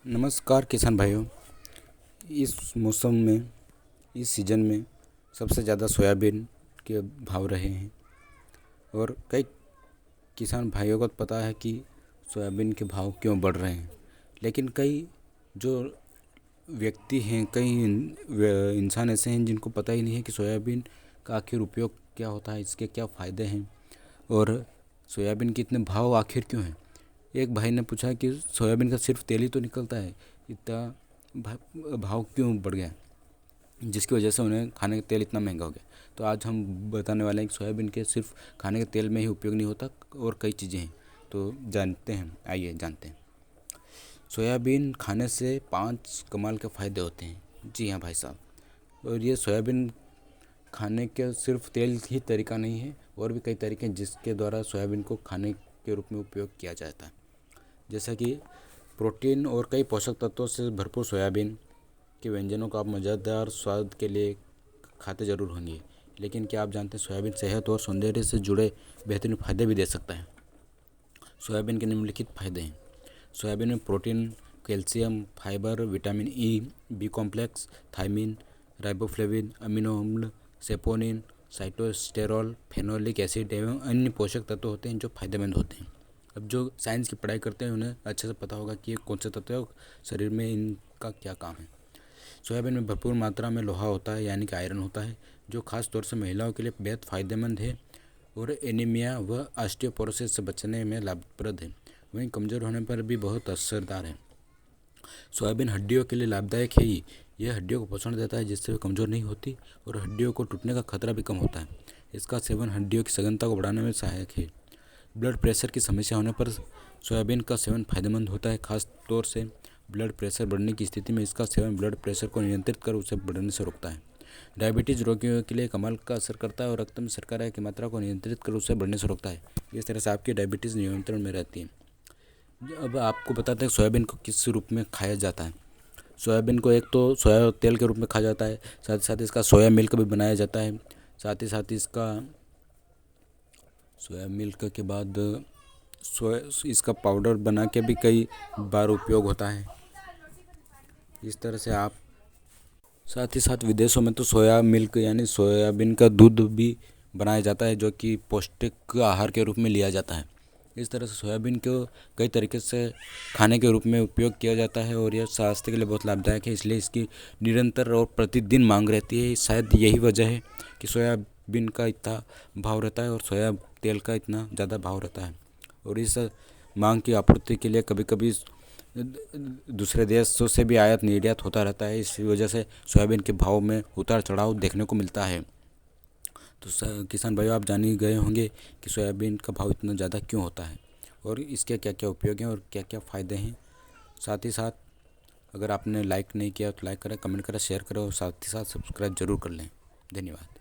नमस्कार किसान भाइयों। इस मौसम में, इस सीज़न में सबसे ज़्यादा सोयाबीन के भाव रहे हैं और कई किसान भाइयों को पता है कि सोयाबीन के भाव क्यों बढ़ रहे हैं। लेकिन कई जो व्यक्ति हैं, कई इंसान ऐसे हैं जिनको पता ही नहीं है कि सोयाबीन का आखिर उपयोग क्या होता है, इसके क्या फ़ायदे हैं और सोयाबीन के इतने भाव आखिर क्यों हैं। एक भाई ने पूछा कि सोयाबीन का सिर्फ तेल ही तो निकलता है, इतना भाव क्यों बढ़ गया, जिसकी वजह से उन्हें खाने का तेल इतना महंगा हो गया। तो आज हम बताने वाले हैं कि सोयाबीन के सिर्फ खाने के तेल में ही उपयोग नहीं होता और कई चीज़ें हैं। तो जानते हैं, आइए जानते हैं। सोयाबीन खाने से 5 कमाल के फ़ायदे होते हैं। जी हाँ भाई साहब। और ये सोयाबीन खाने के सिर्फ तेल ही तरीका नहीं है, और भी कई तरीके हैं जिसके द्वारा सोयाबीन को खाने के रूप में उपयोग किया जाता है। जैसा कि प्रोटीन और कई पोषक तत्वों से भरपूर सोयाबीन के व्यंजनों को आप मज़ेदार स्वाद के लिए खाते ज़रूर होंगे। लेकिन क्या आप जानते हैं सोयाबीन सेहत और सौंदर्य से जुड़े बेहतरीन फ़ायदे भी दे सकता है। सोयाबीन के निम्नलिखित फ़ायदे हैं। सोयाबीन में protein, calcium, fibre, vitamin E, B complex, thiamine, riboflavin, amino अम्ल, सेपोनिन, साइटोस्टेरॉल, फेनोलिक एसिड एवं अन्य पोषक तत्व होते हैं जो फायदेमंद होते हैं। अब जो साइंस की पढ़ाई करते हैं उन्हें अच्छे से पता होगा कि ये कौन से तत्व है और शरीर में इनका क्या काम है। सोयाबीन में भरपूर मात्रा में लोहा होता है, यानी कि आयरन होता है, जो खास तौर से महिलाओं के लिए बेहद फायदेमंद है और एनीमिया व ऑस्टियोपोरोसिस से बचने में लाभप्रद है। वहीं कमज़ोर होने पर भी बहुत असरदार है। सोयाबीन हड्डियों के लिए लाभदायक है ही, यह हड्डियों को पोषण देता है जिससे वे कमज़ोर नहीं होती और हड्डियों को टूटने का खतरा भी कम होता है। इसका सेवन हड्डियों की सघनता को बढ़ाने में सहायक है। ब्लड प्रेशर की समस्या होने पर सोयाबीन का सेवन फायदेमंद होता है। खास तौर से ब्लड प्रेशर बढ़ने की स्थिति में इसका सेवन ब्लड प्रेशर को नियंत्रित कर उसे बढ़ने से रोकता है। डायबिटीज़ रोगियों के लिए कमाल का असर करता है और रक्त में शर्करा की मात्रा को नियंत्रित कर उसे बढ़ने से रोकता है। इस तरह से आपकी डायबिटीज़ नियंत्रण में रहती है। अब आपको बताते हैं सोयाबीन को किस रूप में खाया जाता है। सोयाबीन को एक तो सोया तेल के रूप में खाया जाता है, साथ ही साथ इसका सोया मिल्क भी बनाया जाता है। साथ ही साथ इसका सोया मिल्क के बाद सोया इसका पाउडर बना के भी कई बार उपयोग होता है। इस तरह से आप साथ ही साथ विदेशों में तो सोया मिल्क यानी सोयाबीन का दूध भी बनाया जाता है, जो कि पौष्टिक आहार के रूप में लिया जाता है। इस तरह से सोयाबीन को कई तरीके से खाने के रूप में उपयोग किया जाता है और यह स्वास्थ्य के लिए बहुत लाभदायक है, इसलिए इसकी निरंतर और प्रतिदिन मांग रहती है। शायद यही वजह है कि सोयाबीन का इतना भाव रहता है और सोया तेल का इतना ज़्यादा भाव रहता है। और इस मांग की आपूर्ति के लिए कभी कभी दूसरे देशों से भी आयात निर्यात होता रहता है। इसी वजह से सोयाबीन के भाव में उतार चढ़ाव देखने को मिलता है। तो किसान भाइयों, आप जान ही गए होंगे कि सोयाबीन का भाव इतना ज़्यादा क्यों होता है और इसके क्या क्या उपयोग हैं और क्या क्या फ़ायदे हैं। साथ ही साथ अगर आपने लाइक नहीं किया तो लाइक करें, कमेंट करें, शेयर करें और साथ ही साथ सब्सक्राइब जरूर कर लें। धन्यवाद।